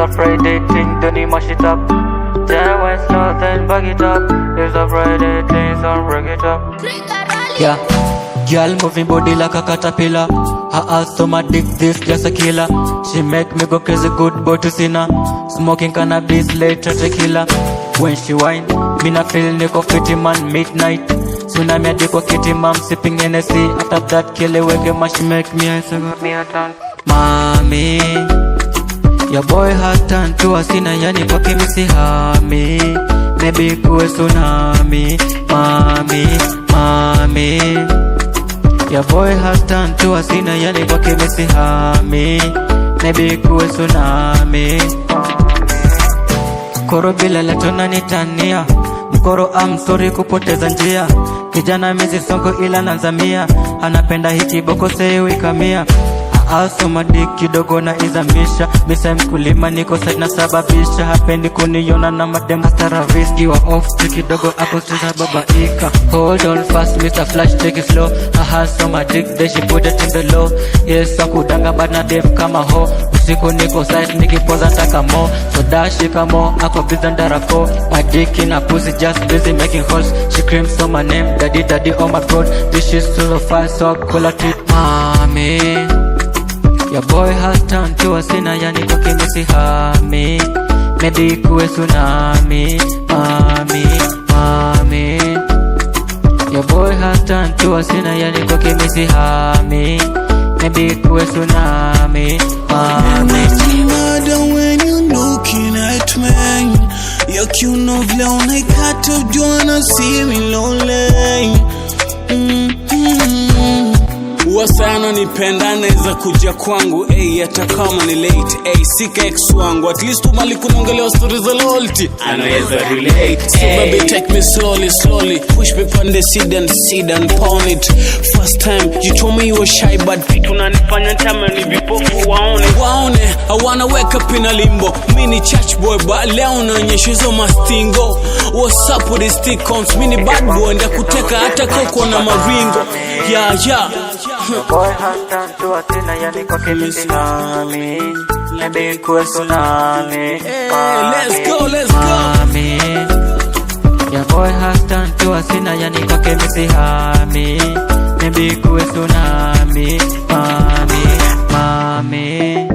a Friday thing, don't you mash it up. Then when slow, then bag it up. It's a Friday thing, so break it up. Yeah, girl moving body like a caterpillar. Her ass on my dick, this just a killer. She make me go crazy, good boy to sinner. Smoking cannabis, later tequila. When she whine, me na feel niko fitty man midnight. Tsunami a diko kitty mom sipping Hennessy. After that kill it wege ma she make me ice got me a turn. Mommy, your boy has turned to a sinner, yani kwake mi si hami. Maybe kuwe tsunami. Mommy, your boy has turned to a sinner, yani kwake mi si hami. Maybe kuwe tsunami. Koro bila la tona nitania. Mkoro I'm sorry kupoteza njia. Kijana mizi songo ila nanzamia. Anapenda hiki boko sewe kamia. Aso madik kidogo na izamisha. Misa mkulima niko side na sababisha. Hapendi kuniona na madem astara riski wa off kidogo ako sisa babaika. Hold on fast Mr. Flash take it slow. Aso madik then she put it in the low. Yes akudanga bad na dev kama ho. Usiku niko side nikipoza taka mo. So dash kamo ako busy ndarako. My dick in a pussy just busy making holes. She screams on my name daddy on my throat. This is so fast so quality. Mommy, your boy has turned to a sinner, yani kwake mi si hami. Maybe kuwe tsunami. Mommy, your boy has turned to a sinner, yani kwake mi si hami. Maybe kuwe tsunami. Mommy, when you looking at me, you cute no vile unaikata ujua see me lonely. Wasana nipenda neza kuja kwangu, hata kama ni late, sika ex wangu. At least umali kunongelewa stories za loyalty, anaweza relate. So baby take me slowly, push me on the seed and pound it. First time you told me you were shy, but vitu nanifanya tama ni vipofu waone. I wanna wake up in a limbo. Mini church boy, but leo naonyesha hizo mastingo. What's up with the stick counts? Mini bad boy, nda kuteka hata koko na maringo. Yeah. your boy has turned to a sinner, yani kwake mi si hami. Maybe kuwe tsunami. Let's go. Mommy, your boy has turned to a sinner, yani kwake mi si hami. Maybe kuwe tsunami. Mommy,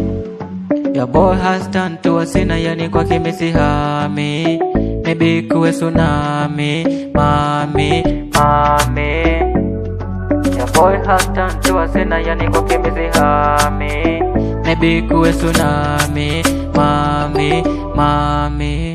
your boy has turned to a sinner, yani kwake mi si hami. Maybe kuwe tsunami. Mommy, your boy has turned to a sinner, yani kwake mi si hami. Maybe kuwe tsunami. Mommy.